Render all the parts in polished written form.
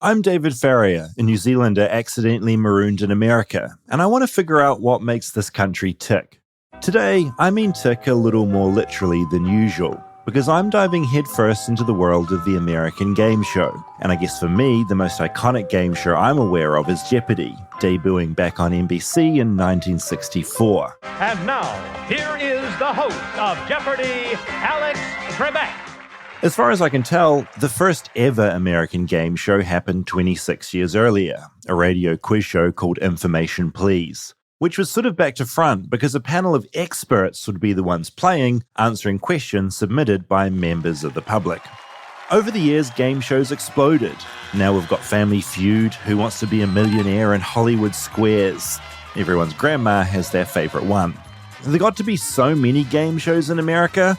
I'm David Farrier, a New Zealander accidentally marooned in America, and I want to figure out what makes this country tick. Today, I mean tick a little more literally than usual, because I'm diving headfirst into the world of the American game show. And I guess for me, the most iconic game show I'm aware of is Jeopardy, debuting back on NBC in 1964. And now, here is the host of Jeopardy, Alex Trebek. As far as I can tell, the first ever American game show happened 26 years earlier, a radio quiz show called Information Please, which was sort of back to front because a panel of experts would be the ones playing, answering questions submitted by members of the public. Over the years, game shows exploded. Now we've got Family Feud, Who Wants to Be a Millionaire, and Hollywood Squares. Everyone's grandma has their favorite one. There got to be so many game shows in America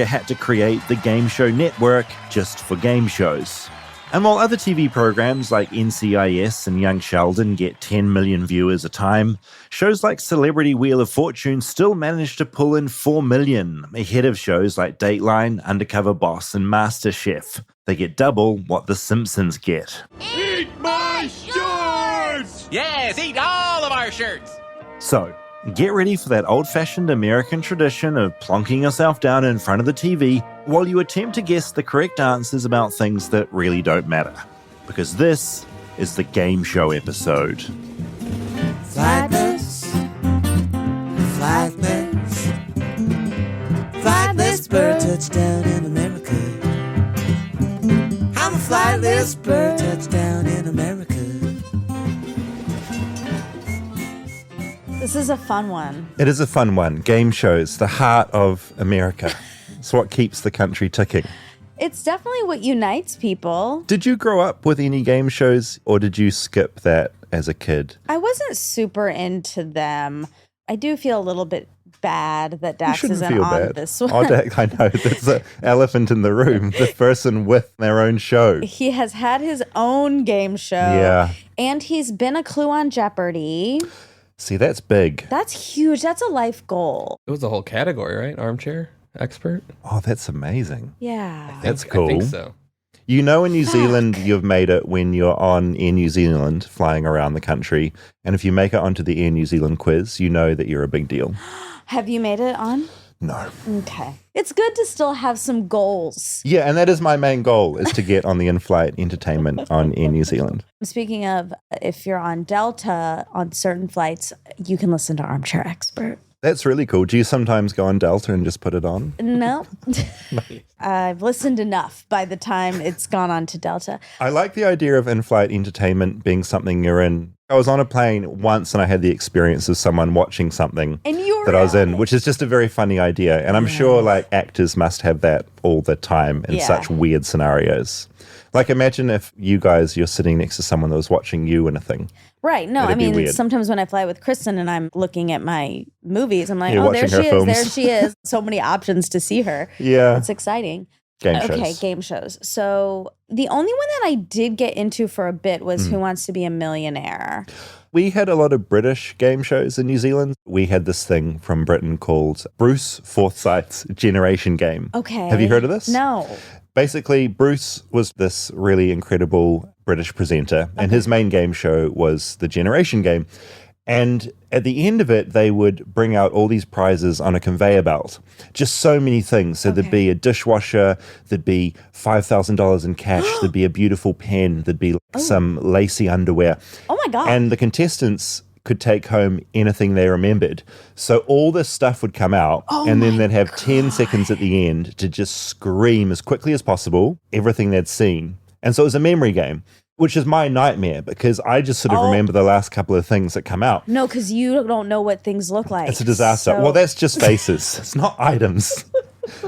had to create the Game Show Network just for game shows. And while other TV programs like NCIS and Young Sheldon get 10 million viewers a time, shows like Celebrity Wheel of Fortune still manage to pull in 4 million, ahead of shows like Dateline, Undercover Boss, and Masterchef. They get double what The Simpsons get. Eat my shirts! Yes, eat all of our shirts! So, get ready for that old-fashioned American tradition of plonking yourself down in front of the TV while you attempt to guess the correct answers about things that really don't matter. Because this is the game show episode. Flightless, flightless, flightless bird touchdown in America. I'm a flightless bird touchdown in America. This is a fun one. It is a fun one. Game shows, the heart of America. It's what keeps the country ticking. It's definitely what unites people. Did you grow up with any game shows, or did you skip that as a kid? I wasn't super into them. I do feel a little bit bad that Dax isn't on this one. Oh, Dax, I know. There's the elephant in the room, the person with their own show. He has had his own game show. Yeah. And he's been a clue on Jeopardy. See, that's big. That's huge. That's a life goal. It was a whole category, right? Armchair expert? Oh, that's amazing. Yeah. That's cool. I think so. You know, in New Zealand, you've made it when you're on Air New Zealand flying around the country. And if you make it onto the Air New Zealand quiz, you know that you're a big deal. Have you made it on? No. Okay. It's good to still have some goals. Yeah, and that is my main goal, is to get on the in-flight entertainment on Air New Zealand. Speaking of, if you're on Delta on certain flights, you can listen to Armchair Expert. That's really cool. Do you sometimes go on Delta and just put it on? No. I've listened enough by the time it's gone on to Delta. I like the idea of in-flight entertainment being something you're in. I was on a plane once and I had the experience of someone watching something that I was in, which is just a very funny idea. And I'm sure like actors must have that all the time in such weird scenarios. Like imagine if you're sitting next to someone that was watching you in a thing. Right. No, I mean, sometimes when I fly with Kristen and I'm looking at my movies, I'm like, oh, there she is. There she is. So many options to see her. Yeah. It's exciting. Game shows. Okay, game shows. So the only one that I did get into for a bit was Who Wants to Be a Millionaire? We had a lot of British game shows in New Zealand. We had this thing from Britain called Bruce Forsyth's Generation Game. Okay. Have you heard of this? No. Basically, Bruce was this really incredible British presenter, and his main game show was the Generation Game. And at the end of it, they would bring out all these prizes on a conveyor belt. Just so many things. So there'd be a dishwasher, there'd be $5,000 in cash, there'd be a beautiful pen, there'd be some lacy underwear. Oh my God. And the contestants could take home anything they remembered. So all this stuff would come out, and then they'd have 10 seconds at the end to just scream as quickly as possible everything they'd seen. And so it was a memory game, which is my nightmare because I just sort of remember the last couple of things that come out. No, because you don't know what things look like. It's a disaster. Well, that's just faces. It's not items.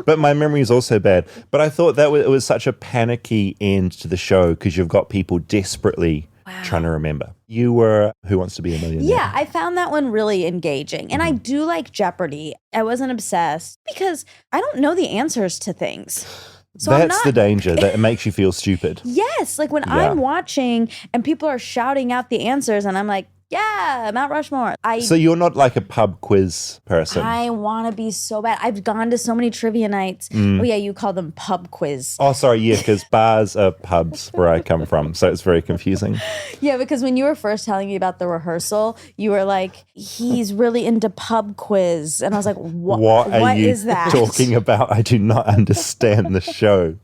But my memory is also bad. But I thought that it was such a panicky end to the show because you've got people desperately trying to remember. You were Who Wants to Be a Millionaire? Yeah, I found that one really engaging. And I do like Jeopardy. I wasn't obsessed because I don't know the answers to things. So that's the danger, that it makes you feel stupid. Yes, like when I'm watching and people are shouting out the answers and I'm like, Yeah, Mount Rushmore. So you're not like a pub quiz person? I want to be so bad. I've gone to so many trivia nights. Oh, yeah, you call them pub quiz. Oh, sorry, yeah, because bars are pubs where I come from, so it's very confusing. Yeah, because when you were first telling me about the rehearsal, you were like, he's really into pub quiz. And I was like, what are you is that? talking about? I do not understand the show.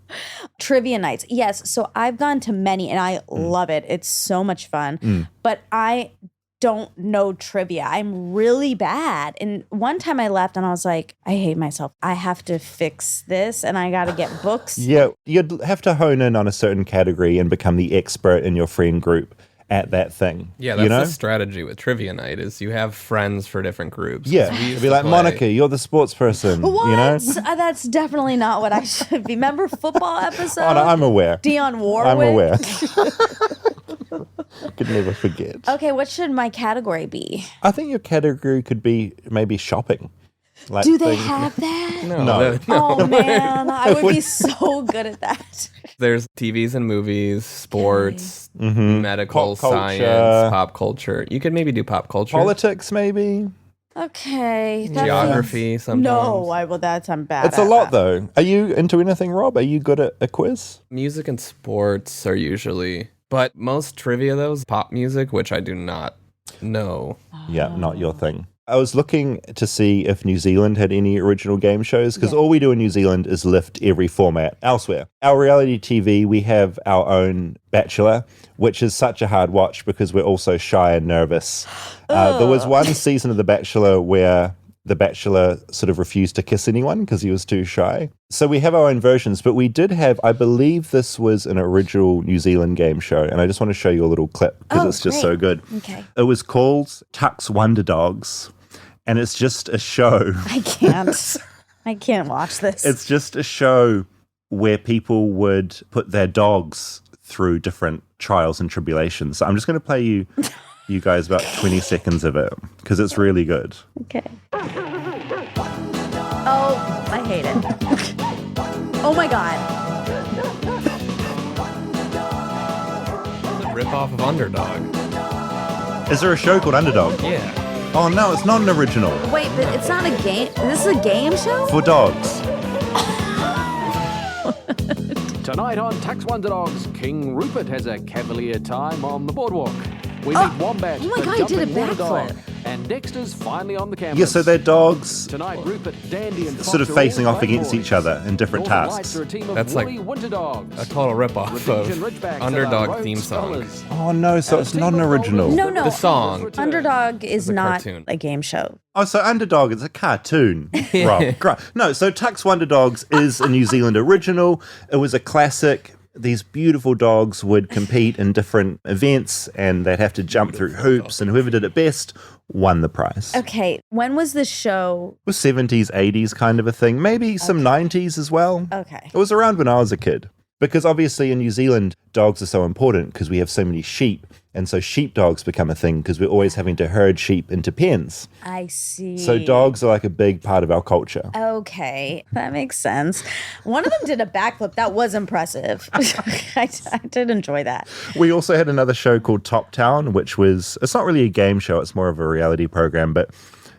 Trivia nights. Yes, so I've gone to many, and I love it. It's so much fun. But I don't know trivia. I'm really bad. And one time I left and I was like, I hate myself. I have to fix this and I got to get books. Yeah, you'd have to hone in on a certain category and become the expert in your friend group at that thing. Yeah, that's the strategy with trivia night is you have friends for different groups. Yeah, it'd be like, Monica, you're the sports person. What? You know? That's definitely not what I should be. Remember football episode? Oh, no, I'm aware. Dionne Warwick? I'm aware. Could never forget. Okay, what should my category be? I think your category could be maybe shopping. Like do they have that? No. Oh, man. I would be so good at that. There's TVs and movies, sports, medical, science, pop culture. You could maybe do pop culture. Politics, maybe. Okay. Geography sometimes. No, I'm bad It's a lot, though. Are you into anything, Rob? Are you good at a quiz? Music and sports are usually... But most trivia, though, is pop music, which I do not know. Yeah, not your thing. I was looking to see if New Zealand had any original game shows, because all we do in New Zealand is lift every format elsewhere. Our reality TV, we have our own Bachelor, which is such a hard watch because we're all so shy and nervous. There was one season of The Bachelor where the Bachelor sort of refused to kiss anyone because he was too shy. So we have our own versions, but we did have, I believe this was an original New Zealand game show, and I just want to show you a little clip because it's just so good. Okay. It was called Tuck's Wonder Dogs, and it's just a show. I can't watch this. It's just a show where people would put their dogs through different trials and tribulations. So I'm just going to play you guys about 20 seconds of it because it's really good. Okay. Oh, I hate it. Oh my God. The ripoff of Underdog. Is there a show called Underdog? Yeah. Oh no, it's not an original. Wait, but it's not a game. This is a game show? For dogs. Tonight on Tax Wonder Dogs, King Rupert has a cavalier time on the boardwalk. We meet Wombat, oh my God, he did a backflip. And Dexter's finally on the canvas. Yeah, so they're dogs Tonight, Rupert, Dandy, and sort of Fox are facing all off against boys. each other in different Northern tasks. Lights are a team of That's like woolly winter dogs. a total ripoff Redemption of Ridgebacks are Underdog road theme song. scholars. Oh no, so it's not an original. No. The song. Underdog is a not cartoon. a game show. Oh, so Underdog is a cartoon. Right. Great. No, so Tuck's Wonder Dogs is a New Zealand original. It was a classic. These beautiful dogs would compete in different events and they'd have to jump through hoops, and whoever did it best won the prize. Okay, when was this show? It was 70s, 80s kind of a thing. Maybe some 90s as well. Okay. It was around when I was a kid. Because obviously in New Zealand, dogs are so important because we have so many sheep. And so sheepdogs become a thing because we're always having to herd sheep into pens. I see. So dogs are like a big part of our culture. Okay, that makes sense. One of them did a backflip. That was impressive. I did enjoy that. We also had another show called Top Town, which was, it's not really a game show, it's more of a reality program, but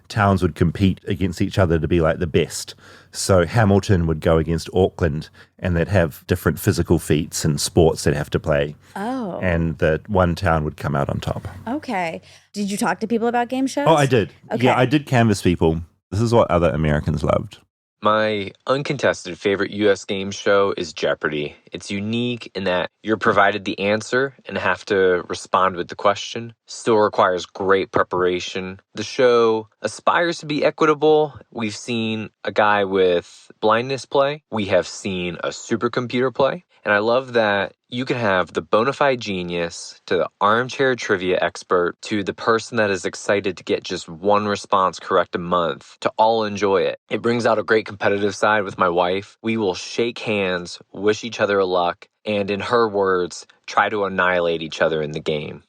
towns would compete against each other to be like the best. So Hamilton would go against Auckland and they'd have different physical feats and sports they'd have to play. Oh. And that one town would come out on top. Okay. Did you talk to people about game shows? Oh, I did. Okay. Yeah, I did canvas people. This is what other Americans loved. My uncontested favorite U.S. game show is Jeopardy! It's unique in that you're provided the answer and have to respond with the question. Still requires great preparation. The show aspires to be equitable. We've seen a guy with blindness play. We have seen a supercomputer play. And I love that you can have the bona fide genius to the armchair trivia expert to the person that is excited to get just one response correct a month to all enjoy it. It brings out a great competitive side with my wife. We will shake hands, wish each other luck, and in her words, try to annihilate each other in the game.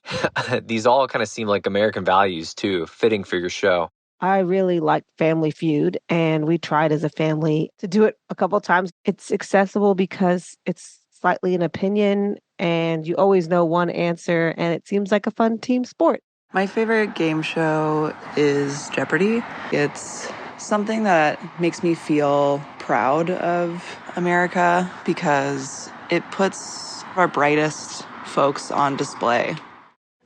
These all kind of seem like American values too, fitting for your show. I really like Family Feud, and we tried as a family to do it a couple of times. It's accessible because it's slightly an opinion and you always know one answer, and it seems like a fun team sport. My favorite game show is Jeopardy! It's something that makes me feel proud of America because it puts our brightest folks on display.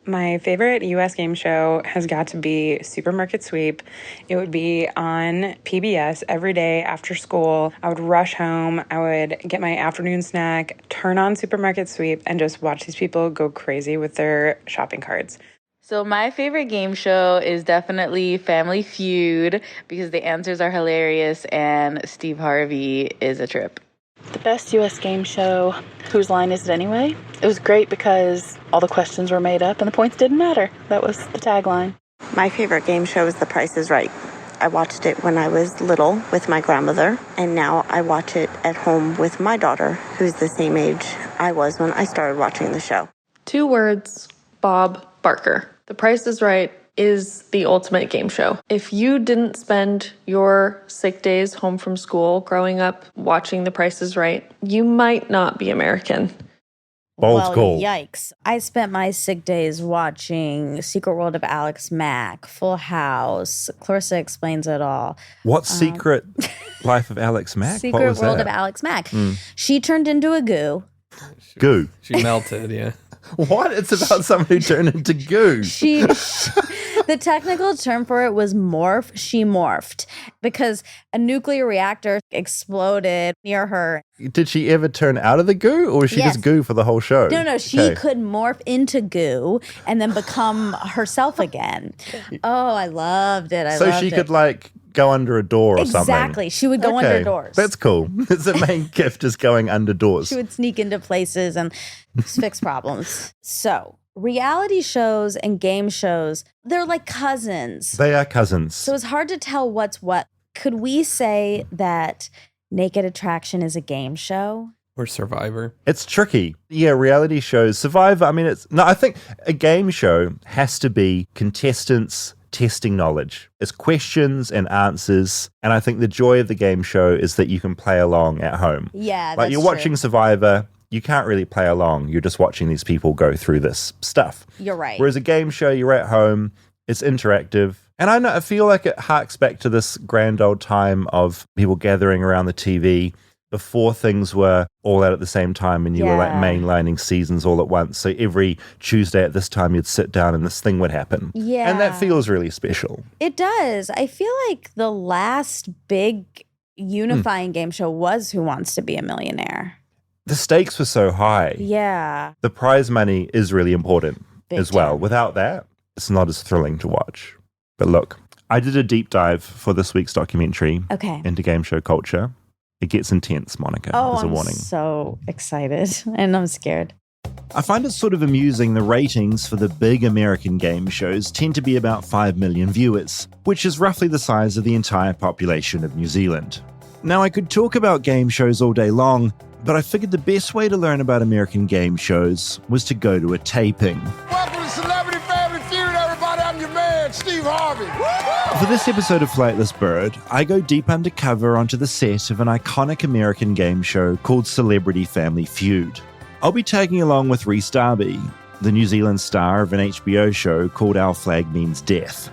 My favorite U.S. game show has got to be Supermarket Sweep. It would be on PBS every day after school. I would rush home. I would get my afternoon snack, turn on Supermarket Sweep, and just watch these people go crazy with their shopping carts. So my favorite game show is definitely Family Feud because the answers are hilarious and Steve Harvey is a trip. The best U.S. game show, Whose Line Is It Anyway? It was great because all the questions were made up and the points didn't matter. That was the tagline. My favorite game show is The Price is Right. I watched it when I was little with my grandmother, and now I watch it at home with my daughter, who's the same age I was when I started watching the show. 2 words, Bob Barker. The Price is Right is the ultimate game show. If you didn't spend your sick days home from school growing up watching The Price is Right, you might not be American. Bold call. Yikes. I spent my sick days watching Secret World of Alex Mack, Full House, Clarissa Explains It All. What Secret Life of Alex Mack? Secret World of Alex Mack. She turned into a goo. Goo. She melted, yeah. What? It's about someone who turned into goo. The technical term for it was morph. She morphed because a nuclear reactor exploded near her. Did she ever turn out of the goo, or was she just goo for the whole show? No, she could morph into goo and then become herself again. Oh, I loved it. So she could go under a door or something. Exactly. She would go under doors. That's cool. The main gift is going under doors. She would sneak into places and fix problems. So reality shows and game shows, they're like cousins. They are cousins. So it's hard to tell what's what. Could we say that Naked Attraction is a game show? Or Survivor. It's tricky. Yeah, reality shows. Survivor, I think a game show has to be contestants testing knowledge. It's questions and answers. And I think the joy of the game show is that you can play along at home. Yeah, that's you're watching Survivor, you can't really play along. You're just watching these people go through this stuff. You're right. Whereas a game show, you're at home, it's interactive. And I feel like it harks back to this grand old time of people gathering around the TV before things were all out at the same time and you were mainlining seasons all at once. So every Tuesday at this time, you'd sit down and this thing would happen. Yeah. And that feels really special. It does. I feel like the last big unifying game show was Who Wants to Be a Millionaire? The stakes were so high. Yeah. The prize money is really important as well. time. Without that, it's not as thrilling to watch. But look, I did a deep dive for this week's documentary into game show culture. It gets intense, Monica, as a warning. I'm so excited and I'm scared. I find it sort of amusing the ratings for the big American game shows tend to be about 5 million viewers, which is roughly the size of the entire population of New Zealand. Now, I could talk about game shows all day long, but I figured the best way to learn about American game shows was to go to a taping. Welcome to Celebrity Family Feud, everybody. I'm your man, Steve Harvey. For this episode of Flightless Bird, I go deep undercover onto the set of an iconic American game show called Celebrity Family Feud. I'll be tagging along with Rhys Darby, the New Zealand star of an HBO show called Our Flag Means Death.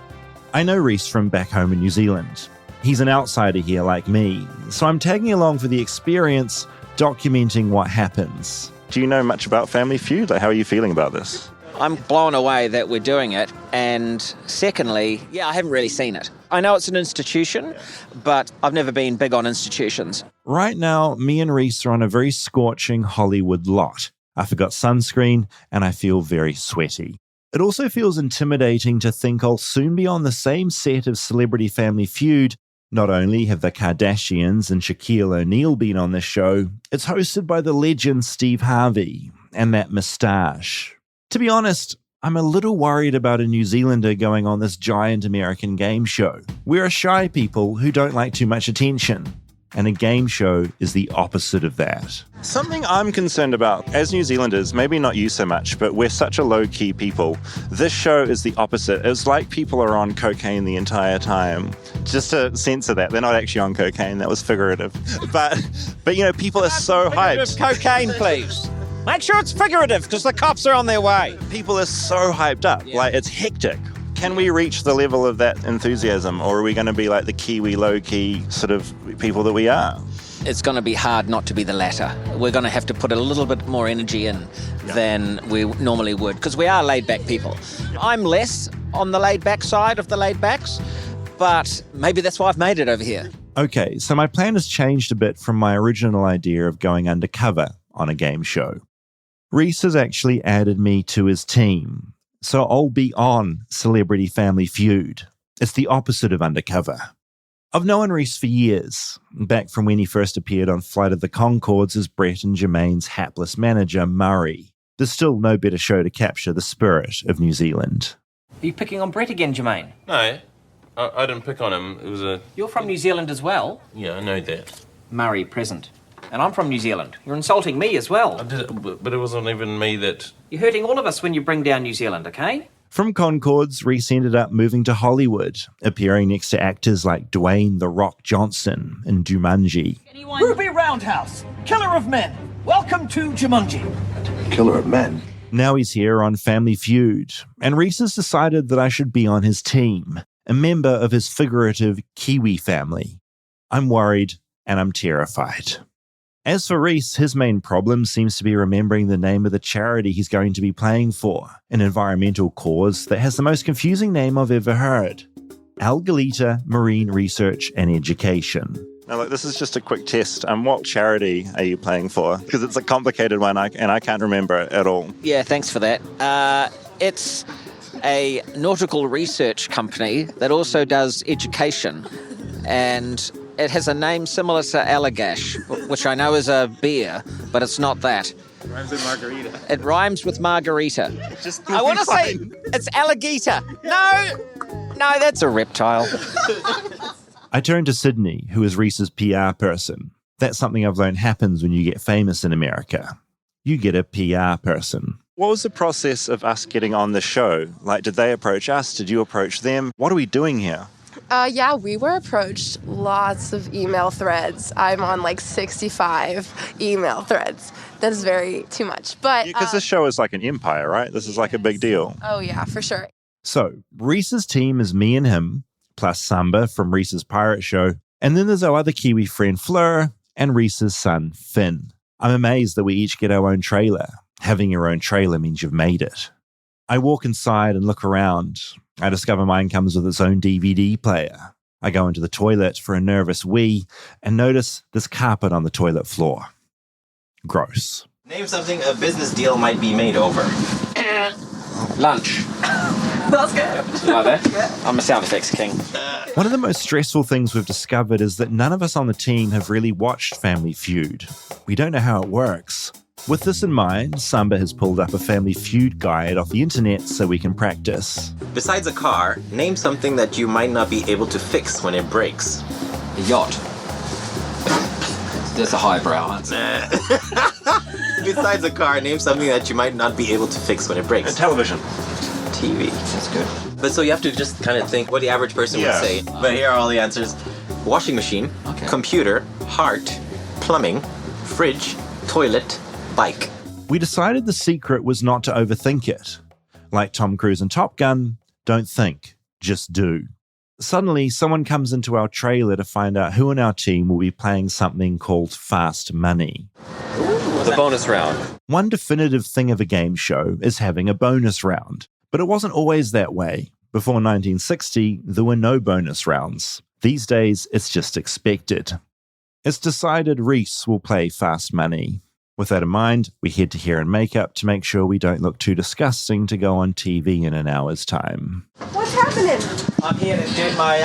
I know Rhys from back home in New Zealand. He's an outsider here like me, so I'm tagging along for the experience, documenting what happens. Do you know much about Family Feud? How are you feeling about this? I'm blown away that we're doing it. And secondly, I haven't really seen it. I know it's an institution, but I've never been big on institutions. Right now, me and Rhys are on a very scorching Hollywood lot. I forgot sunscreen and I feel very sweaty. It also feels intimidating to think I'll soon be on the same set of Celebrity Family Feud. Not only have the Kardashians and Shaquille O'Neal been on this show, it's hosted by the legend Steve Harvey and that moustache. To be honest, I'm a little worried about a New Zealander going on this giant American game show. We're a shy people who don't like too much attention, and a game show is the opposite of that. Something I'm concerned about, as New Zealanders, maybe not you so much, but we're such a low-key people. This show is the opposite. It's like people are on cocaine the entire time. Just to censor that, they're not actually on cocaine, that was figurative. But people are so hyped. Cocaine, please. Make sure it's figurative, because the cops are on their way. People are so hyped up. Yeah. Like, it's hectic. Can we reach the level of that enthusiasm, or are we going to be like the Kiwi, low-key sort of people that we are? It's going to be hard not to be the latter. We're going to have to put a little bit more energy in than we normally would, because we are laid-back people. I'm less on the laid-back side of the laid-backs, but maybe that's why I've made it over here. Okay, so my plan has changed a bit from my original idea of going undercover on a game show. Rhys has actually added me to his team, so I'll be on Celebrity Family Feud. It's the opposite of Undercover. I've known Rhys for years, back from when he first appeared on Flight of the Conchords as Brett and Jermaine's hapless manager, Murray. There's still no better show to capture the spirit of New Zealand. Are you picking on Brett again, Jermaine? No, I didn't pick on him. It was a... You're from New Zealand as well? Yeah, I know that. Murray, present. And I'm from New Zealand. You're insulting me as well. I did it, but it wasn't even me that... You're hurting all of us when you bring down New Zealand, okay? From Conchords, Rhys ended up moving to Hollywood, appearing next to actors like Dwayne "The Rock" Johnson in Jumanji. Ruby Roundhouse, killer of men. Welcome to Jumanji. Killer of men? Now he's here on Family Feud, and Rhys has decided that I should be on his team, a member of his figurative Kiwi family. I'm worried and I'm terrified. As for Rhys, his main problem seems to be remembering the name of the charity he's going to be playing for, an environmental cause that has the most confusing name I've ever heard. Algalita Marine Research and Education. Now, look, this is just a quick test. What charity are you playing for? Because it's a complicated one, and I can't remember it at all. Yeah, thanks for that. It's a nautical research company that also does education, and it has a name similar to Allagash, which I know is a beer, but it's not that. It rhymes with margarita. It rhymes with margarita. I want to say it's alligator. No, that's a reptile. I turned to Sydney, who is Rhys's PR person. That's something I've learned happens when you get famous in America. You get a PR person. What was the process of us getting on the show? Like, did they approach us? Did you approach them? What are we doing here? Yeah, we were approached lots of email threads. I'm on like 65 email threads. That is too much. But Because this show is like an empire, right? This is like a big deal. Oh, yeah, for sure. So, Rhys's team is me and him, plus Samba from Rhys's pirate show, and then there's our other Kiwi friend Fleur and Rhys's son Finn. I'm amazed that we each get our own trailer. Having your own trailer means you've made it. I walk inside and look around. I discover mine comes with its own DVD player. I go into the toilet for a nervous wee and notice this carpet on the toilet floor. Gross. Name something a business deal might be made over. Lunch. That's good. You like that? Yeah. I'm a sound effects king. One of the most stressful things we've discovered is that none of us on the team have really watched Family Feud. We don't know how it works. With this in mind, Samba has pulled up a Family Feud guide off the internet so we can practice. Besides a car, name something that you might not be able to fix when it breaks. A yacht. That's a highbrow answer. Besides a car, name something that you might not be able to fix when it breaks. A television. TV. That's good. But so you have to just kind of think what the average person would say. But here are all the answers. Washing machine, computer, heart, plumbing, fridge, toilet, bike. We decided the secret was not to overthink it. Like Tom Cruise in Top Gun, don't think, just do. Suddenly, someone comes into our trailer to find out who in our team will be playing something called Fast Money. The bonus round. One definitive thing of a game show is having a bonus round. But it wasn't always that way. Before 1960, there were no bonus rounds. These days, it's just expected. It's decided Rhys will play Fast Money. With that in mind, we head to hair and makeup to make sure we don't look too disgusting to go on TV in an hour's time. What's happening? I'm here to get my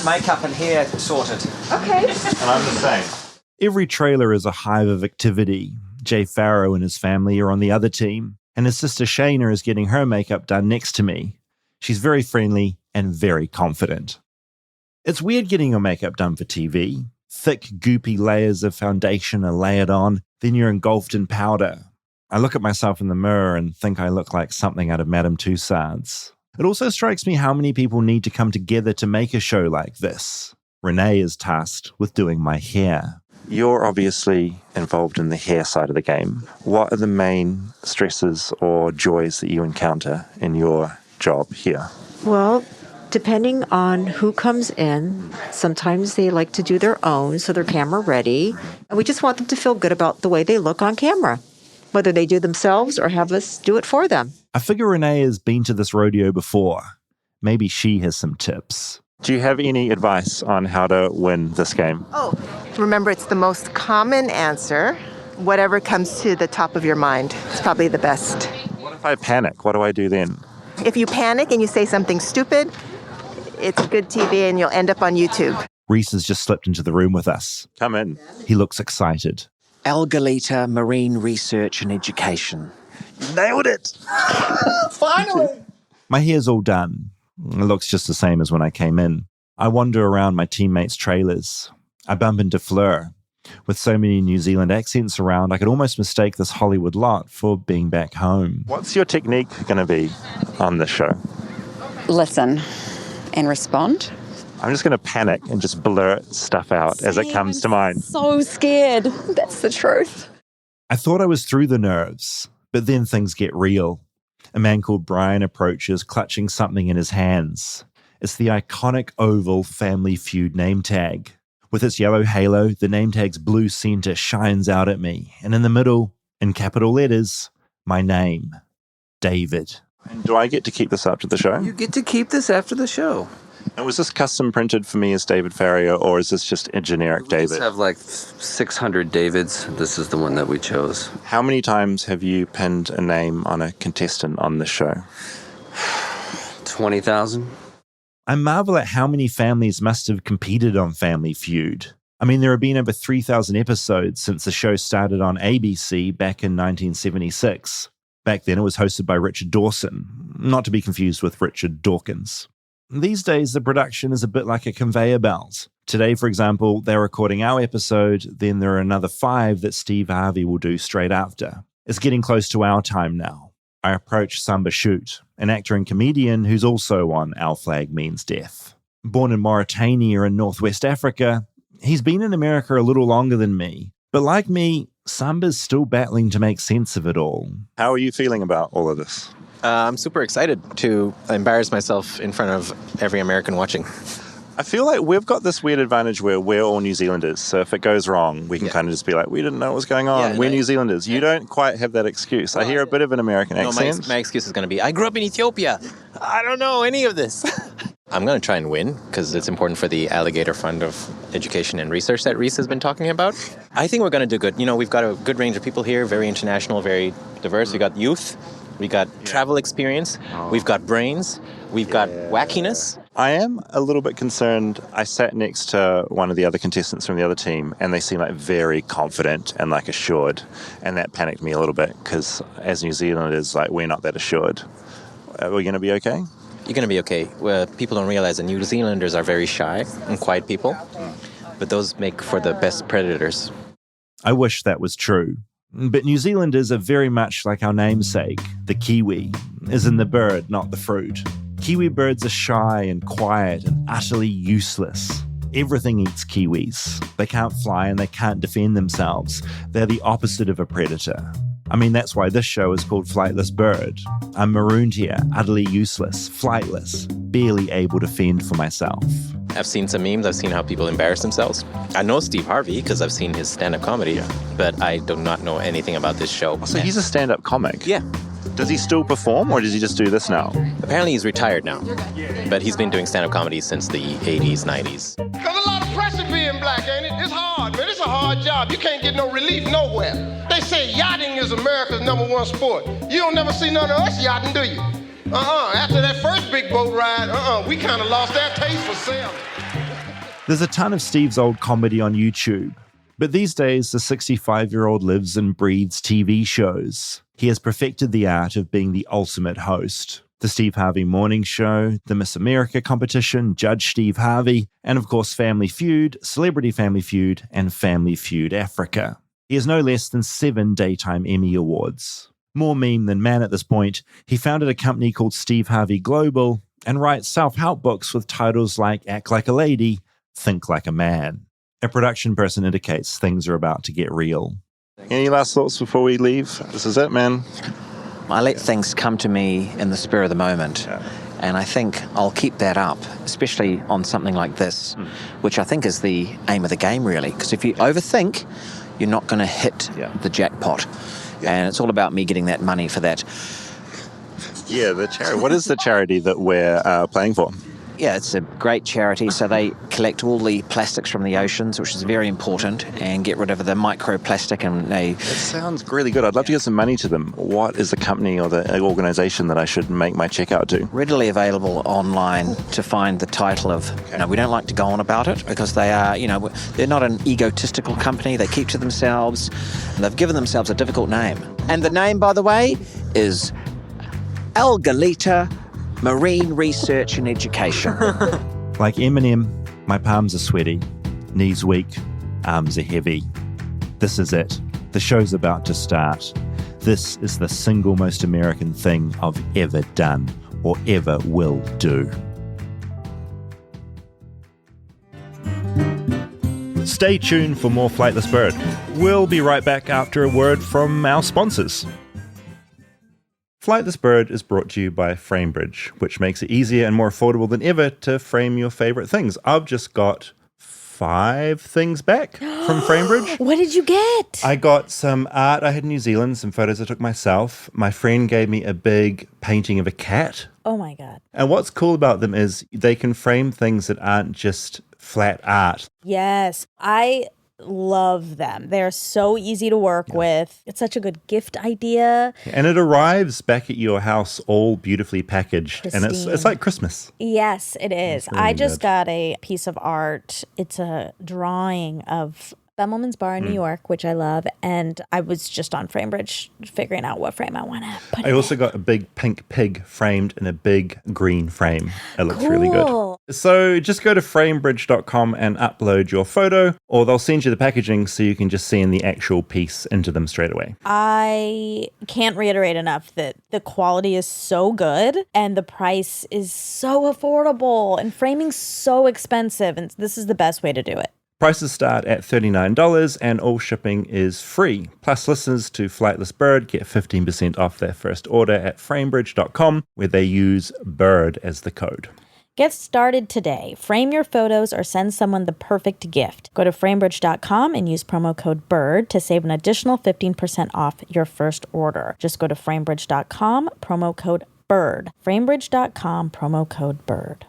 makeup and hair sorted. Okay. And I'm the same. Every trailer is a hive of activity. Jay Pharoah and his family are on the other team, and his sister Shayna is getting her makeup done next to me. She's very friendly and very confident. It's weird getting your makeup done for TV. Thick, goopy layers of foundation are layered on, then you're engulfed in powder. I look at myself in the mirror and think I look like something out of Madame Tussauds. It also strikes me how many people need to come together to make a show like this. Renee is tasked with doing my hair. You're obviously involved in the hair side of the game. What are the main stresses or joys that you encounter in your job here? Well, depending on who comes in, sometimes they like to do their own, so they're camera ready. And we just want them to feel good about the way they look on camera, whether they do themselves or have us do it for them. I figure Renee has been to this rodeo before. Maybe she has some tips. Do you have any advice on how to win this game? Oh, remember, it's the most common answer. Whatever comes to the top of your mind is probably the best. What if I panic? What do I do then? If you panic and you say something stupid, it's good TV and you'll end up on YouTube. Rhys has just slipped into the room with us. Come in. He looks excited. Algalita Marine Research and Education. Nailed it! Finally! My hair's all done. It looks just the same as when I came in. I wander around my teammates' trailers. I bump into Fleur. With so many New Zealand accents around, I could almost mistake this Hollywood lot for being back home. What's your technique going to be on this show? Listen and respond. I'm just going to panic and just blurt stuff out as it comes to mind. So scared. That's the truth. I thought I was through the nerves, but then things get real. A man called Brian approaches, clutching something in his hands. It's the iconic oval Family Feud name tag. With its yellow halo, the name tag's blue center shines out at me, and in the middle, in capital letters, my name, David. And do I get to keep this after the show? You get to keep this after the show. And was this custom printed for me as David Farrier, or is this just a generic David? We have like 600 Davids. This is the one that we chose. How many times have you pinned a name on a contestant on this show? 20,000. I marvel at how many families must have competed on Family Feud. I mean, there have been over 3,000 episodes since the show started on ABC back in 1976. Back then, it was hosted by Richard Dawson, not to be confused with Richard Dawkins. These days, the production is a bit like a conveyor belt. Today, for example, they're recording our episode, then there are another 5 that Steve Harvey will do straight after. It's getting close to our time now. I approach Samba Shoot, an actor and comedian who's also on Our Flag Means Death. Born in Mauritania in Northwest Africa, he's been in America a little longer than me. But like me, Samba's still battling to make sense of it all. How are you feeling about all of this? I'm super excited to embarrass myself in front of every American watching. I feel like we've got this weird advantage where we're all New Zealanders. So if it goes wrong, we can kind of just be like, we didn't know what was going on. We're New Zealanders. You don't quite have that excuse. I hear a bit of an American accent. My excuse is going to be, I grew up in Ethiopia. I don't know any of this. I'm going to try and win because it's important for the Alligator Fund of Education and Research that Rhys has been talking about. I think we're going to do good. You know, we've got a good range of people here, very international, very diverse. We got youth. We got travel experience. We've got brains. We've got wackiness. I am a little bit concerned. I sat next to one of the other contestants from the other team, and they seem like very confident and like assured, and that panicked me a little bit because as New Zealanders, like we're not that assured. Are we going to be okay? You're going to be okay. Well, people don't realize that New Zealanders are very shy and quiet people, but those make for the best predators. I wish that was true. But New Zealanders are very much like our namesake. The kiwi is in the bird, not the fruit. Kiwi birds are shy and quiet and utterly useless. Everything eats kiwis. They can't fly and they can't defend themselves. They're the opposite of a predator. I mean, that's why this show is called Flightless Bird. I'm marooned here, utterly useless, flightless, barely able to fend for myself. I've seen some memes. I've seen how people embarrass themselves. I know Steve Harvey because I've seen his stand-up comedy, but I do not know anything about this show. So he's a stand-up comic? Yeah. Does he still perform or does he just do this now? Apparently he's retired now, but he's been doing stand-up comedy since the 80s, 90s. There's a lot of pressure being black, ain't it? It's hard, man. It's a hard job. You can't get no relief nowhere. They say yachting is America's #1 sport. You don't never see none of us yachting, do you? After that first big boat ride, we kind of lost our taste for sailing. There's a ton of Steve's old comedy on YouTube. But these days, the 65-year-old lives and breathes TV shows. He has perfected the art of being the ultimate host. The Steve Harvey Morning Show, the Miss America competition, Judge Steve Harvey, and of course Family Feud, Celebrity Family Feud, and Family Feud Africa. He has no less than 7 daytime Emmy Awards. More meme than man at this point, he founded a company called Steve Harvey Global and writes self-help books with titles like Act Like a Lady, Think Like a Man. A production person indicates things are about to get real. Any last thoughts before we leave? This is it, man. I let things come to me in the spur of the moment. And I think I'll keep that up, especially on something like this, which I think is the aim of the game, really. Because if you overthink, you're not going to hit the jackpot. And it's all about me getting that money for that. Yeah, the charity. What is the charity that we're playing for? Yeah, it's a great charity. So they collect all the plastics from the oceans, which is very important, and get rid of the microplastic. And It sounds really good. I'd love to give some money to them. What is the company or the organisation that I should make my check out to? Readily available online to find the title of. We don't like to go on about it because they are, they're not an egotistical company. They keep to themselves, and they've given themselves a difficult name. And the name, by the way, is Algalita Marine Research and Education. Like Eminem, my palms are sweaty, knees weak, arms are heavy. This is it. The show's about to start. This is the single most American thing I've ever done or ever will do. Stay tuned for more Flightless Bird. We'll be right back after a word from our sponsors. Flightless Bird is brought to you by FrameBridge, which makes it easier and more affordable than ever to frame your favorite things. I've just got 5 things back from FrameBridge. What did you get? I got some art I had in New Zealand, some photos I took myself. My friend gave me a big painting of a cat. Oh my God. And what's cool about them is they can frame things that aren't just flat art. Yes, I love them. They're so easy to work with. It's such a good gift idea. And it arrives back at your house all beautifully packaged. Pristine. And it's like Christmas. Yes, it is. Really I just good. got a piece of art. It's a drawing of Bemelman's Bar in New York, which I love. And I was just on FrameBridge figuring out what frame I want to put I also got a big pink pig framed in a big green frame. It looks really good. So just go to framebridge.com and upload your photo, or they'll send you the packaging so you can just send the actual piece into them straight away. I can't reiterate enough that the quality is so good and the price is so affordable and framing's so expensive. And this is the best way to do it. Prices start at $39 and all shipping is free. Plus, listeners to Flightless Bird get 15% off their first order at framebridge.com, where they use BIRD as the code. Get started today. Frame your photos or send someone the perfect gift. Go to framebridge.com and use promo code BIRD to save an additional 15% off your first order. Just go to framebridge.com, promo code BIRD. Framebridge.com, promo code BIRD.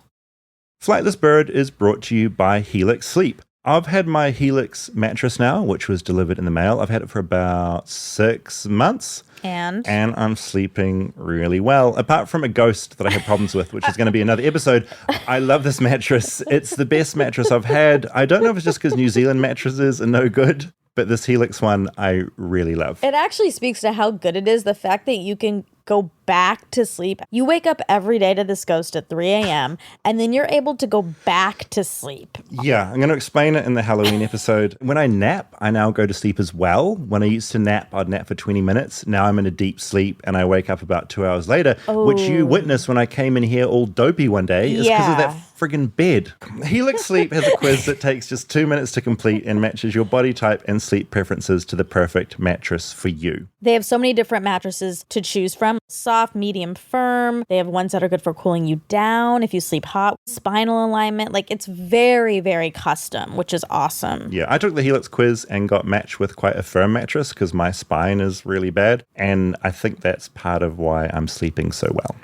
Flightless Bird is brought to you by Helix Sleep. I've had my Helix mattress now, which was delivered in the mail. I've had it for about 6 months. And I'm sleeping really well, apart from a ghost that I had problems with, which is going to be another episode. I love this mattress. It's the best mattress I've had. I don't know if it's just because New Zealand mattresses are no good, but this Helix one I really love. It actually speaks to how good it is, the fact that you can go back to sleep. You wake up every day to this ghost at 3 a.m. and then you're able to go back to sleep. Yeah, I'm going to explain it in the Halloween episode. When I nap, I now go to sleep as well. When I used to nap, I'd nap for 20 minutes. Now I'm in a deep sleep and I wake up about 2 hours later, which you witnessed when I came in here all dopey one day. It's because of that friggin' bed. Helix Sleep has a quiz that takes just 2 minutes to complete and matches your body type and sleep preferences to the perfect mattress for you. They have so many different mattresses to choose from. Soft, medium, firm. They have ones that are good for cooling you down if you sleep hot. Spinal alignment. Like, it's very, very custom, which is awesome. Yeah, I took the Helix quiz and got matched with quite a firm mattress because my spine is really bad. And I think that's part of why I'm sleeping so well.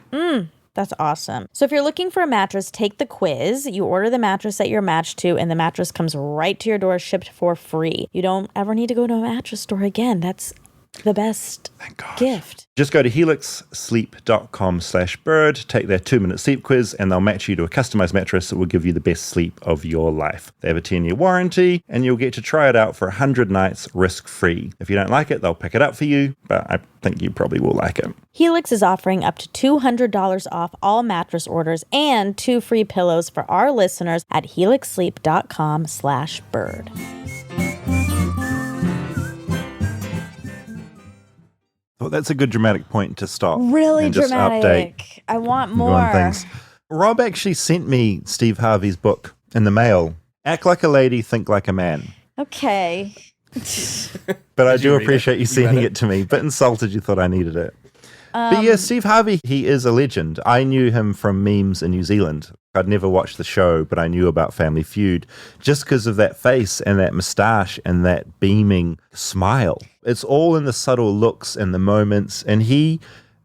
That's awesome. So if you're looking for a mattress, take the quiz. You order the mattress that you're matched to, and the mattress comes right to your door, shipped for free. You don't ever need to go to a mattress store again. That's the best gift. Just go to helixsleep.com/bird, take their 2-minute sleep quiz, and they'll match you to a customized mattress that will give you the best sleep of your life. They have a 10-year warranty, and you'll get to try it out for 100 nights risk-free. If you don't like it, they'll pick it up for you, but I think you probably will like it. Helix is offering up to $200 off all mattress orders and 2 free pillows for our listeners at helixsleep.com/bird. Well, that's a good dramatic point to stop. Really and just dramatic. Update I want and go more. on things. Rob actually sent me Steve Harvey's book in the mail Act like a lady, think like a man. Okay. But I do read it? appreciate you You sending read it to me. Bit insulted you thought I needed it. But yeah, Steve Harvey, he is a legend. I knew him from memes in New Zealand. I'd never watched the show, but I knew about Family Feud just because of that face and that moustache and that beaming smile. It's all in the subtle looks and the moments, and he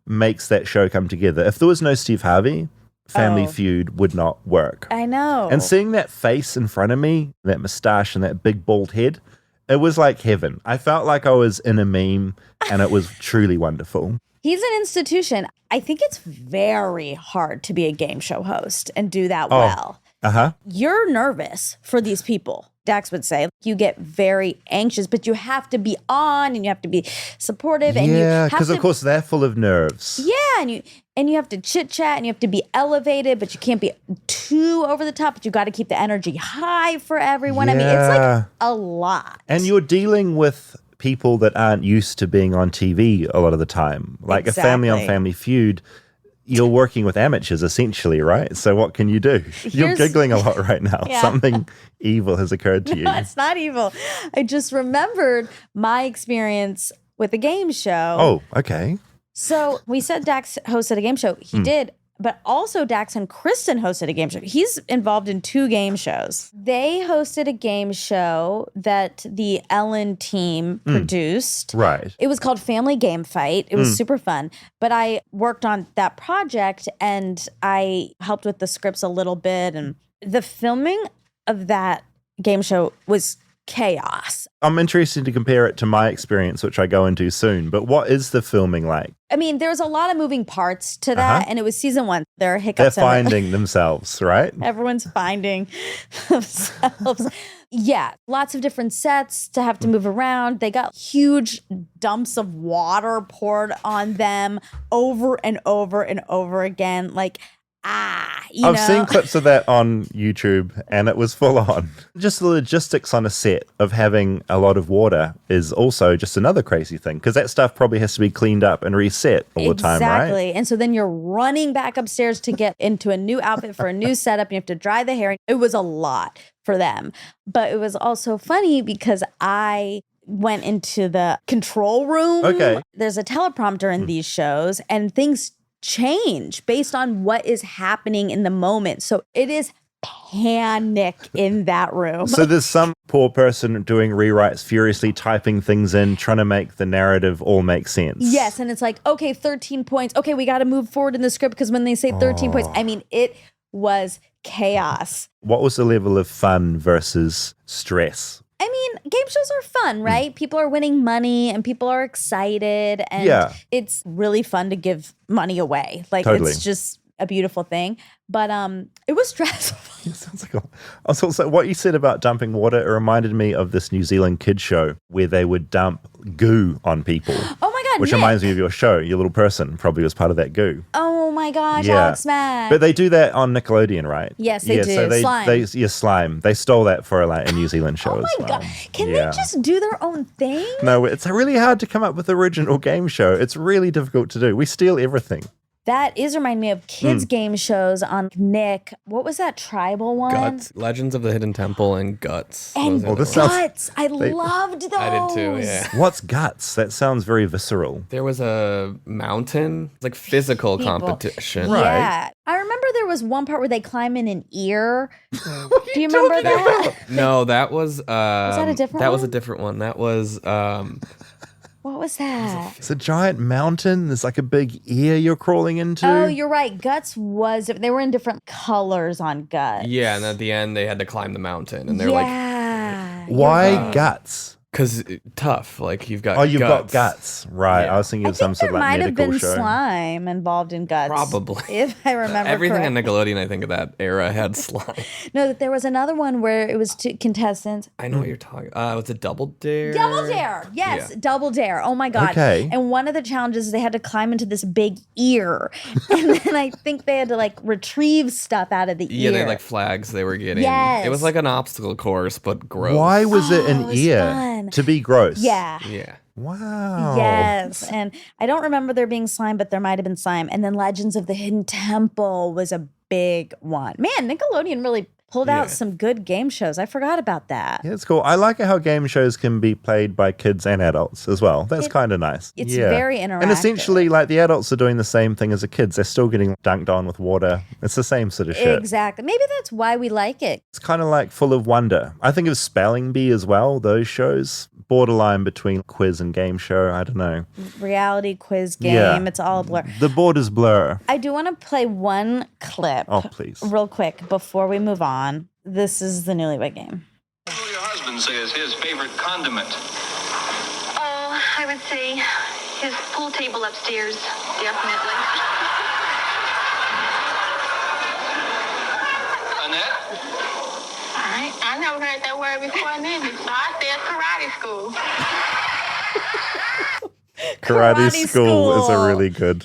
makes that show come together. If there was no Steve Harvey, Family Feud would not work. I know. And seeing that face in front of me, that moustache and that big bald head, it was like heaven. I felt like I was in a meme, and it was truly wonderful. He's an institution. I think it's very hard to be a game show host and do that well. Uh-huh. You're nervous for these people. Dax would say you get very anxious, but you have to be on and you have to be supportive. And Yeah, because of course they're full of nerves. Yeah, and you have to chit chat and you have to be elevated, but you can't be too over the top. But you got to keep the energy high for everyone. I mean, it's like a lot. And you're dealing with people that aren't used to being on TV a lot of the time. Like a family on Family Feud, you're working with amateurs essentially, right? So what can you do? You're giggling a lot right now. Yeah. Something evil has occurred to you. No, it's not evil. I just remembered my experience with a game show. Oh, okay. So we said Dax hosted a game show. He did. But also Dax and Kristen hosted a game show. He's involved in 2 game shows. They hosted a game show that the Ellen team produced. Right. It was called Family Game Fight. It was super fun. But I worked on that project and I helped with the scripts a little bit. And the filming of that game show was chaos. I'm interested to compare it to my experience, which I go into soon. But what is the filming like? I mean, there was a lot of moving parts to that, and it was season 1. There are hiccups. They're finding themselves, right? Everyone's finding themselves. Yeah, lots of different sets to have to move around. They got huge dumps of water poured on them over and over and over again. Like, I've seen clips of that on YouTube and it was full on. Just the logistics on a set of having a lot of water is also just another crazy thing because that stuff probably has to be cleaned up and reset all the time, right? Exactly. And so then you're running back upstairs to get into a new outfit for a new setup. You have to dry the hair. It was a lot for them. But it was also funny because I went into the control room. Okay. There's a teleprompter in these shows and things change based on what is happening in the moment. So it is panic in that room. So there's some poor person doing rewrites, furiously typing things in, trying to make the narrative all make sense. Yes, and it's like, okay, 13 points. Okay, we got to move forward in the script because when they say 13 points, I mean, it was chaos. What was the level of fun versus stress? I mean, game shows are fun, right? People are winning money and people are excited and it's really fun to give money away. Like it's just a beautiful thing. But it was stressful. It sounds like also what you said about dumping water, it reminded me of this New Zealand kids show where they would dump goo on people. Oh my God, which Nick. reminds me of your show. Your little person probably was part of that goo. Oh my gosh, Alex Mack. But they do that on Nickelodeon, right? Yes, they do. So Slime. Slime. They stole that for a New Zealand show as well. Oh my God. Can they just do their own thing? No, it's really hard to come up with an original game show. It's really difficult to do. We steal everything. That is remind me of kids' game shows on Nick. What was that tribal one? Guts, Legends of the Hidden Temple, and Guts. And Guts. I loved those. I did too, yeah. What's Guts? That sounds very visceral. There was a mountain, like physical competition. Right. Yeah. I remember there was one part where they climb in an ear. Do you remember that? No, that was... that a different That was one? a different one. That was... What was that? It's a giant mountain. There's like a big ear you're crawling into. Oh, you're right. Guts was... They were in different colors on Guts. Yeah, and at the end, they had to climb the mountain. And they're like... Why Guts? Because tough. Like, you've got you've got guts. Right. Yeah. I was thinking of some sort of like Might have medical been show. slime involved in Guts. Probably. If I remember Everything on correctly. Nickelodeon, I think of that era, had slime. No, there was another one where it was two contestants. I know what you're talking about. Was it Double Dare? Double Dare. Yes, Yeah. Double Dare. Oh my God. Okay. And one of the challenges is they had to climb into this big ear. And then I think they had to like retrieve stuff out of the Yeah, ear. they had like flags they were getting. Yes. It was like an obstacle course, but gross. Why was it an was ear? fun. To be gross. Yeah. Yeah. Wow. Yes. And I don't remember there being slime, but there might have been slime. And then Legends of the Hidden Temple was a big one. Man, Nickelodeon really pulled out some good game shows. I forgot about that. Yeah, it's cool. I like how game shows can be played by kids and adults as well. That's kind of nice. It's very interactive. And essentially, like, the adults are doing the same thing as the kids. They're still getting dunked on with water. It's the same sort of shit. Exactly. Maybe that's why we like it. It's kind of like full of wonder. I think of Spelling Bee as well, those shows. Borderline between quiz and game show. I don't know. Reality quiz game. Yeah. It's all a blur. The borders blur. I do want to play one clip. Oh, please. Real quick before we move on. This is the Newlywed Game. What will your husband say is his favorite condiment? Oh, I would say his pool table upstairs, definitely. Annette? I never heard that word before, neither. So I said karate school. Karate school is a really good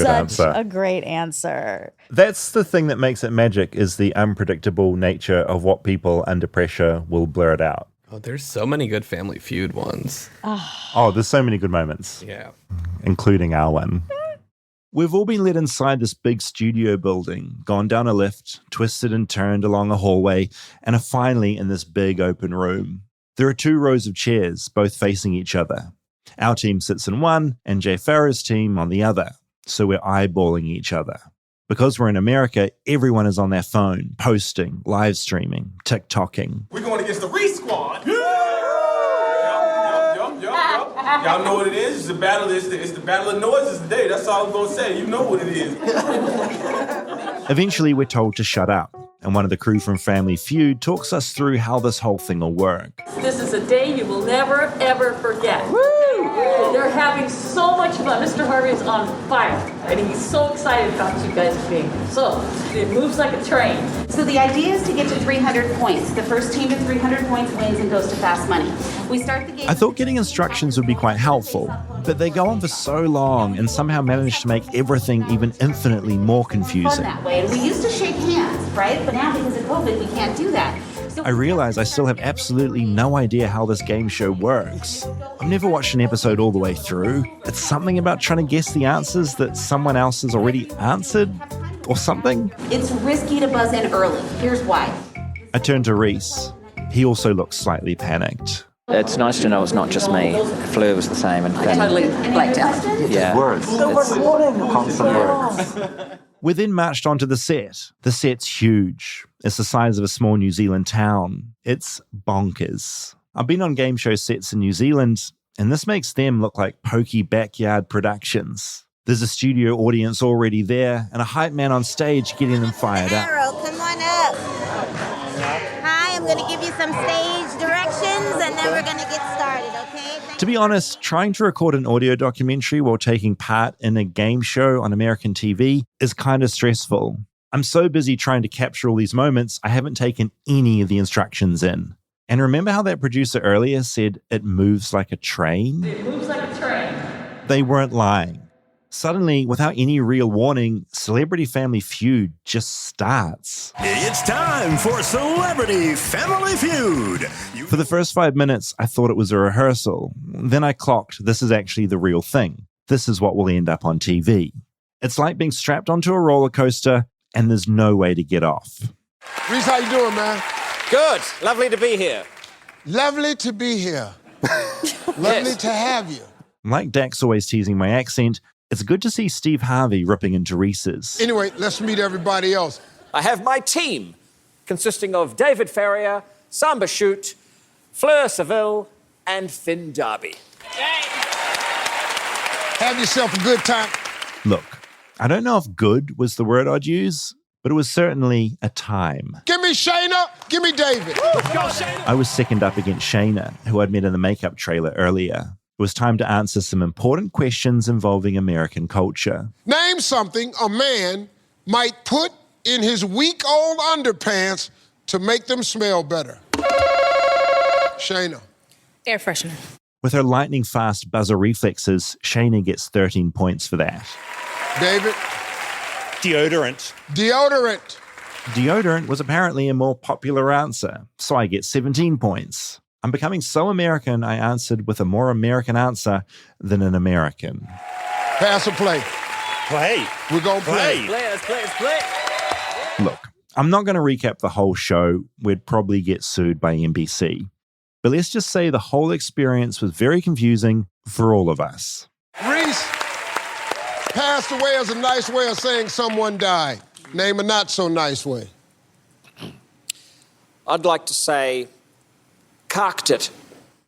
answer. A great answer. That's the thing that makes it magic, is the unpredictable nature of what people under pressure will blurt out. Oh, there's so many good Family Feud ones. Oh, there's so many good moments. Yeah. Including our one. We've all been let inside this big studio building, gone down a lift, twisted and turned along a hallway, and are finally in this big open room. There are 2 rows of chairs, both facing each other. Our team sits in one, and Jay Pharoah's team on the other, so we're eyeballing each other. Because we're in America, everyone is on their phone, posting, live streaming, TikToking. We're going against the Rhys squad. Y'all know what it is. It's the battle. It's the battle of noises today. That's all I'm gonna say. You know what it is. Eventually, we're told to shut up, and one of the crew from Family Feud talks us through how this whole thing will work. This is a day you will never, ever forget. Woo! They're having so much fun. Mr. Harvey is on fire, and he's so excited about you guys being here. So, it moves like a train. So the idea is to get to 300 points. The first team to 300 points wins and goes to Fast Money. We start the game. I thought getting instructions would be quite helpful, but they go on for so long and somehow manage to make everything even infinitely more confusing. Fun that way. And we used to shake hands, right? But now because of COVID, we can't do that. I realize I still have absolutely no idea how this game show works. I've never watched an episode all the way through. It's something about trying to guess the answers that someone else has already answered, or something. It's risky to buzz in early. Here's why. I turned to Rhys. He also looked slightly panicked. It's nice to know it's not just me. Fleur was the same. And I totally blacked out. Yeah. Words. Constant words. We're then marched onto the set. The set's huge. It's the size of a small New Zealand town. It's bonkers. I've been on game show sets in New Zealand, and this makes them look like pokey backyard productions. There's a studio audience already there, and a hype man on stage getting them fired up. Come on up. Hi, I'm going to give you some stage directions, and then we're going to get started, okay? To be honest, trying to record an audio documentary while taking part in a game show on American TV is kind of stressful. I'm so busy trying to capture all these moments, I haven't taken any of the instructions in. And remember how that producer earlier said it moves like a train? It moves like a train. They weren't lying. Suddenly, without any real warning, Celebrity Family Feud just starts. It's time for Celebrity Family Feud. For the first 5 minutes, I thought it was a rehearsal. Then I clocked this is actually the real thing. This is what will end up on TV. It's like being strapped onto a roller coaster, and there's no way to get off. Rhys, how you doing, man? Good. Lovely to be here. Lovely to be here. Lovely to have you. Like Dax always teasing my accent, it's good to see Steve Harvey ripping into Rhys's. Anyway, let's meet everybody else. I have my team, consisting of David Farrier, Samba Shoot, Fleur Seville, and Finn Darby. Have yourself a good time. Look, I don't know if good was the word I'd use, but it was certainly a time. Give me Shayna, give me David. Let's go, Shayna. I was second up against Shayna, who I'd met in the makeup trailer earlier. It was time to answer some important questions involving American culture. Name something a man might put in his week-old underpants to make them smell better. Shayna. Air freshener. With her lightning-fast buzzer reflexes, Shayna gets 13 points for that. David. Deodorant. Deodorant. Deodorant was apparently a more popular answer, so I get 17 points. I'm becoming so American, I answered with a more American answer than an American. Pass or play? Play. We're going to play. Let's play. Look, I'm not going to recap the whole show. We'd probably get sued by NBC. But let's just say the whole experience was very confusing for all of us. Rhys passed away as a nice way of saying someone died. Name a not so nice way. I'd like to say, carked it.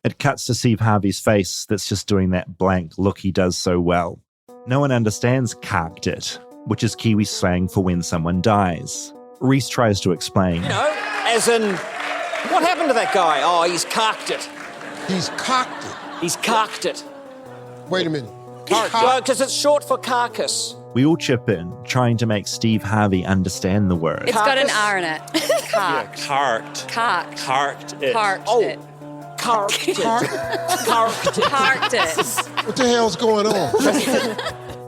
It cuts to Steve Harvey's face that's just doing that blank look he does so well. No one understands carked it, which is Kiwi slang for when someone dies. Rhys tries to explain. You know, as in, what happened to that guy? Oh, he's carked it. He's cocked it. He's carked it. Wait a minute. Because it's short for carcass. We all chip in, trying to make Steve Harvey understand the word. It's got an R in it. Carked. Carked. Carked. Carked it. Carked it. Carked it. Carked it. Carked it. What the hell's going on?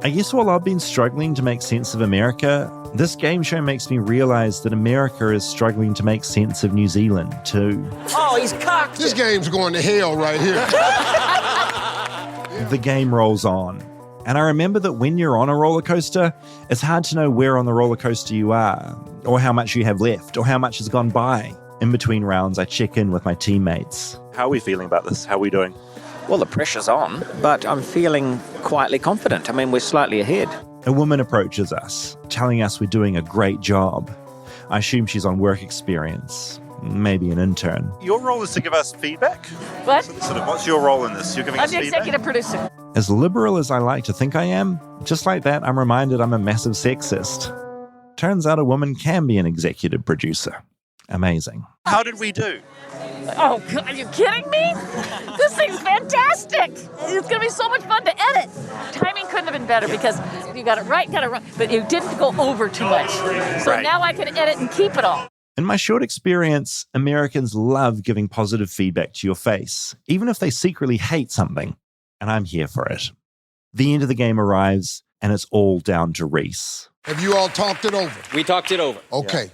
I guess while I've been struggling to make sense of America, this game show makes me realize that America is struggling to make sense of New Zealand, too. Oh, he's cocked This game's going to hell right here. The game rolls on. And I remember that when you're on a roller coaster, it's hard to know where on the roller coaster you are, or how much you have left, or how much has gone by. In between rounds, I check in with my teammates. How are we feeling about this? How are we doing? Well, the pressure's on, but I'm feeling quietly confident. I mean, we're slightly ahead. A woman approaches us, telling us we're doing a great job. I assume she's on work experience, maybe an intern. Your role is to give us feedback? What? Sort of, what's your role in this? You're giving I'm us the feedback? executive producer. As liberal as I like to think I am, just like that, I'm reminded I'm a massive sexist. Turns out a woman can be an executive producer. Amazing. How did we do? Oh, God, are you kidding me? This thing's fantastic. It's going to be so much fun to edit. Timing couldn't have been better because you got it right, but you didn't go over too much. So Right. now I can edit and keep it all. In my short experience, Americans love giving positive feedback to your face, even if they secretly hate something. And I'm here for it. The end of the game arrives, and it's all down to Rhys. Have you all talked it over? We talked it over. Okay.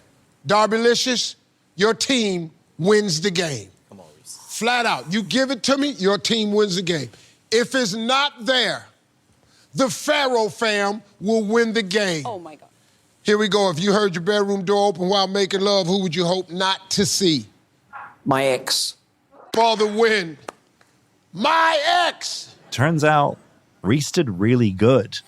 Darbylicious, your team wins the game. Come on, Rhys. Flat out. You give it to me, your team wins the game. If it's not there, the Pharaoh fam will win the game. Oh, my God. Here we go. If you heard your bedroom door open while making love, who would you hope not to see? My ex. For the win. My ex! Turns out, Rhys did really good.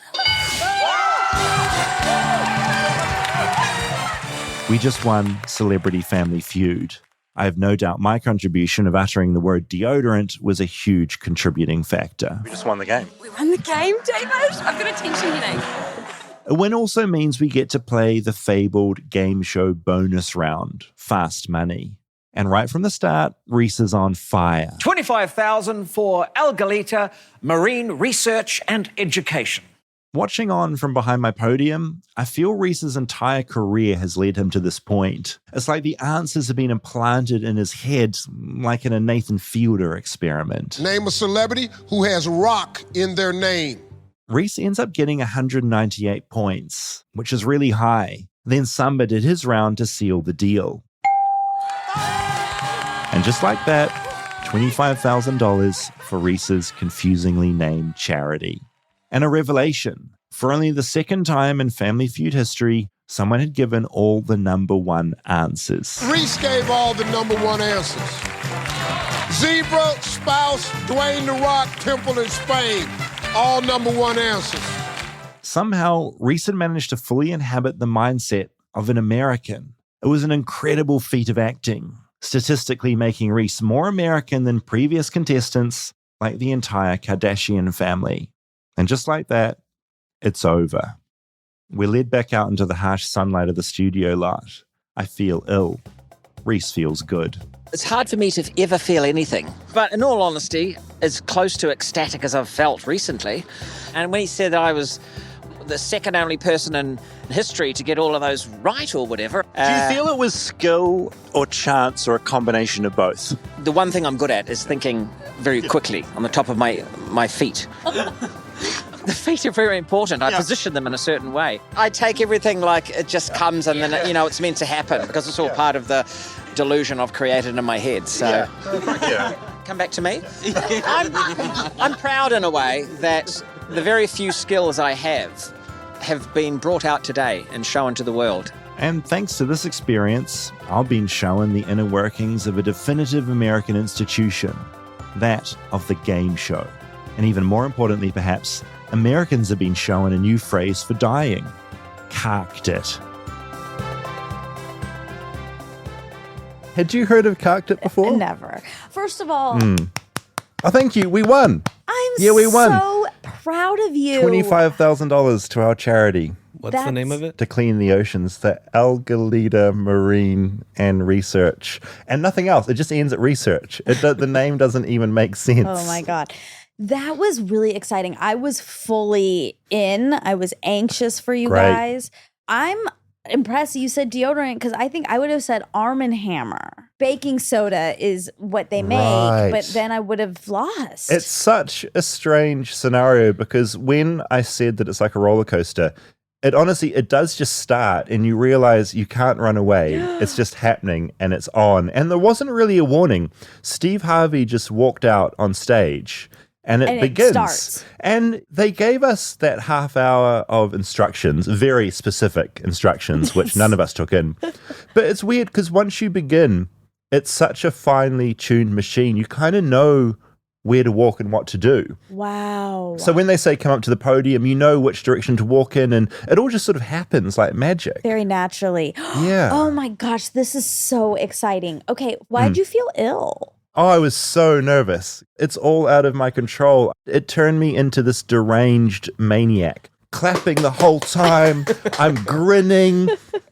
We just won Celebrity Family Feud. I have no doubt my contribution of uttering the word deodorant was a huge contributing factor. We just won the game. We won the game, David. I've got a tension headache. A win also means we get to play the fabled game show bonus round, Fast Money. And right from the start, Rhys is on fire. 25,000 for Algalita, Marine Research and Education. Watching on from behind my podium, I feel Rhys's entire career has led him to this point. It's like the answers have been implanted in his head, like in a Nathan Fielder experiment. Name a celebrity who has rock in their name. Rhys ends up getting 198 points, which is really high. Then Samba did his round to seal the deal. And just like that, $25,000 for Rhys's confusingly named charity. And a revelation. For only the second time in Family Feud history, someone had given all the number one answers. Rhys gave all the number one answers. Zebra, Spouse, Dwayne The Rock, Temple, and Spain. All number one answers. Somehow, Rhys had managed to fully inhabit the mindset of an American. It was an incredible feat of acting, statistically making Rhys more American than previous contestants like the entire Kardashian family. And just like that, it's over. We're led back out into the harsh sunlight of the studio lot. I feel ill. Rhys feels good. It's hard for me to ever feel anything. But in all honesty, as close to ecstatic as I've felt recently. And when he said that I was the second only person in history to get all of those right or whatever. Do you feel it was skill or chance or a combination of both? The one thing I'm good at is thinking very quickly on the top of my feet. The feet are very important. I position them in a certain way. I take everything like it just comes and then, it's meant to happen because it's all part of the delusion I've created in my head. So come back to me. I'm proud in a way that the very few skills I have been brought out today and shown to the world. And thanks to this experience, I've been shown the inner workings of a definitive American institution, that of the game show. And even more importantly, perhaps, Americans have been shown a new phrase for dying, carked it. Had you heard of carked it before? Never. First of all, Oh, thank you. We won. We won. So proud of you. $25,000 to our charity. What's the name of it? To clean the oceans, the Algalita Marine and Research. And nothing else. It just ends at research. The name doesn't even make sense. Oh my God. That was really exciting. I was fully in. I was anxious for you guys. I'm impressed you said deodorant because I think I would have said Arm & Hammer. Baking soda is what they make, but then I would have lost. It's such a strange scenario because when I said that it's like a roller coaster, it does just start and you realize you can't run away. It's just happening and it's on. And there wasn't really a warning. Steve Harvey just walked out on stage. And it begins. Starts. And they gave us that half hour of instructions, very specific instructions, which none of us took in. But it's weird because once you begin, it's such a finely tuned machine. You kind of know where to walk and what to do. Wow. So when they say come up to the podium, you know which direction to walk in, and it all just sort of happens like magic. Very naturally. Yeah. Oh my gosh, this is so exciting. Okay, why did you feel ill? Oh, I was so nervous. It's all out of my control. It turned me into this deranged maniac, clapping the whole time. I'm grinning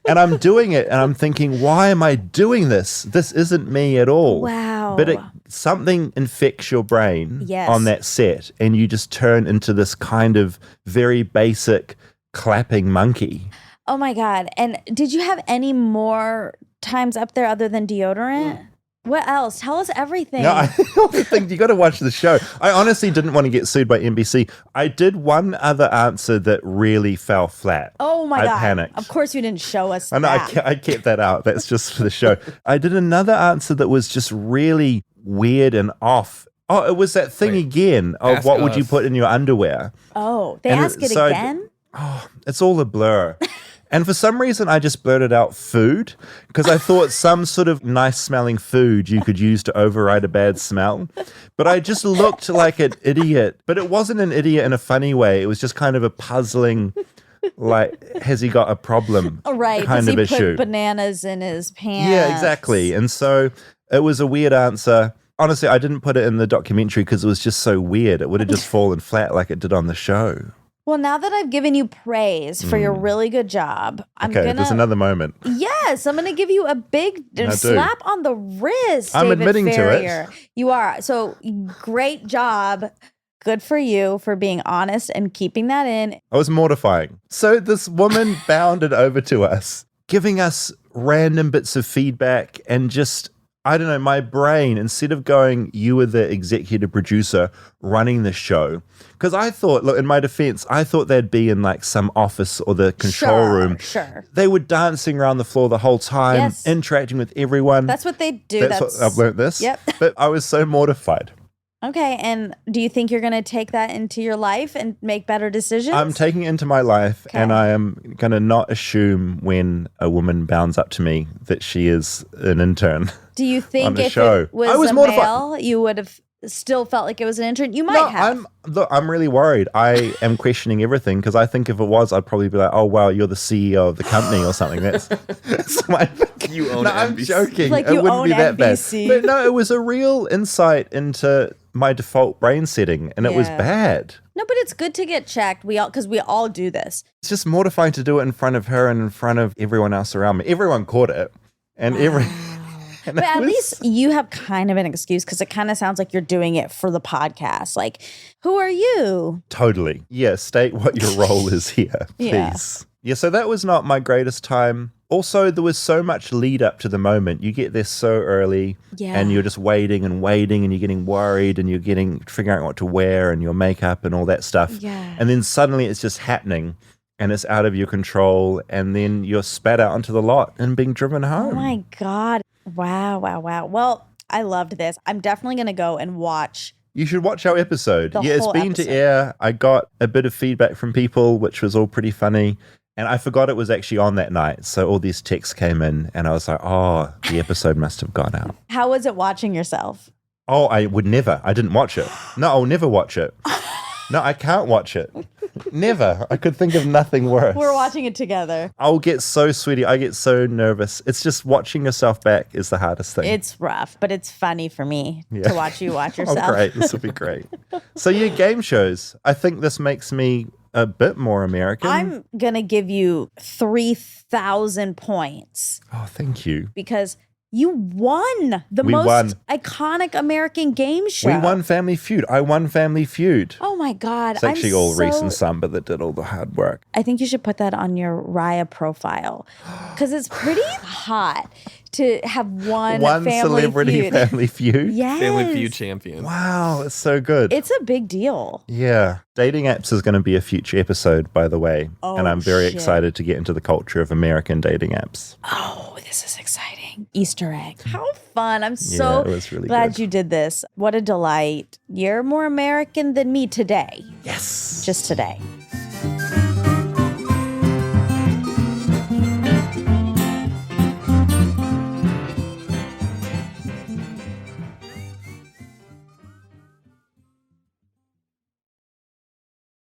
and I'm doing it. And I'm thinking, why am I doing this? This isn't me at all. Wow. But something infects your brain on that set. And you just turn into this kind of very basic clapping monkey. Oh my God. And did you have any more times up there other than deodorant? What else? Tell us everything. No, I think you got to watch the show. I honestly didn't want to get sued by NBC. I did one other answer that really fell flat. Oh my God. I panicked. Of course you didn't show us I know, I kept that out. That's just for the show. I did another answer that was just really weird and off. Oh, it was that thing again of what would you put in your underwear? Oh, they ask it again? It's all a blur. And for some reason, I just blurted out food because I thought some sort of nice smelling food you could use to override a bad smell. But I just looked like an idiot. But it wasn't an idiot in a funny way. It was just kind of a puzzling, like, has he got a problem Right. kind Does of he issue. put bananas in his pants? Yeah, exactly. And so it was a weird answer. Honestly, I didn't put it in the documentary because it was just so weird. It would have just fallen flat like it did on the show. Well, now that I've given you praise for your really good job, There's another moment. Yes, I'm going to give you a big slap on the wrist, I'm David admitting Farrier. to it. You are. So great job. Good for you for being honest and keeping that in. I was mortifying. So this woman bounded over to us, giving us random bits of feedback and just, I don't know, my brain, instead of going, you were the executive producer running the show. Because I thought, look, in my defense, I thought they'd be in like some office or the control room. Sure. They were dancing around the floor the whole time, interacting with everyone. That's what they do. That's what I've learned this. Yep. But I was so mortified. Okay. And do you think you're going to take that into your life and make better decisions? I'm taking it into my life, and I am going to not assume when a woman bounds up to me that she is an intern. Do you think on the if show. it was I was a mortified. male, you would have still felt like it was an intern? You might have. I'm really worried. I am questioning everything because I think if it was, I'd probably be like, "Oh wow, you're the CEO of the company or something." That's my. You own No, NBC. I'm joking. Like it you wouldn't own be that NBC. bad. But no, it was a real insight into my default brain setting, and it was Yeah. bad. No, but it's good to get checked. Because we all do this. It's just mortifying to do it in front of her and in front of everyone else around me. Everyone caught it, and and But it at was- least you have kind of an excuse because it kind of sounds like you're doing it for the podcast. Like, who are you? Totally. Yeah, state what your role is here, please. Yeah, so that was not my greatest time. Also, there was so much lead up to the moment. You get there so early and you're just waiting and you're getting worried and you're figuring out what to wear and your makeup and all that stuff. Yeah. And then suddenly it's just happening and it's out of your control and then you're spat out onto the lot and being driven home. Oh my God. Wow. Well, I loved this. I'm definitely going to go and watch. You should watch our episode. The It's whole been episode. to air. I got a bit of feedback from people, which was all pretty funny. And I forgot it was actually on that night. So all these texts came in and I was like, oh, the episode must have gone out. How was it watching yourself? Oh, I would never. I didn't watch it. No, I'll never watch it. No, I can't watch it. Never. I could think of nothing worse. We're watching it together. I'll get so sweaty. I get so nervous. It's just watching yourself back is the hardest thing. It's rough, but it's funny for me to watch you watch yourself. Oh, great. This will be great. So your game shows. I think this makes me a bit more American. I'm going to give you 3,000 points. Oh, thank you. Because you won the most iconic American game show. We won Family Feud. I won Family Feud. Oh my God. It's actually all Rhys and Samba that did all the hard work. I think you should put that on your Raya profile because it's pretty hot to have one Celebrity Family Feud. Yes. Family Feud champion. Wow, it's so good. It's a big deal. Yeah. Dating apps is going to be a future episode, by the way. Oh, and I'm very excited to get into the culture of American dating apps. Oh, this is exciting. Easter egg. How fun. I'm so it was really glad good. you did this. What a delight. You're more American than me today. Yes. Just today.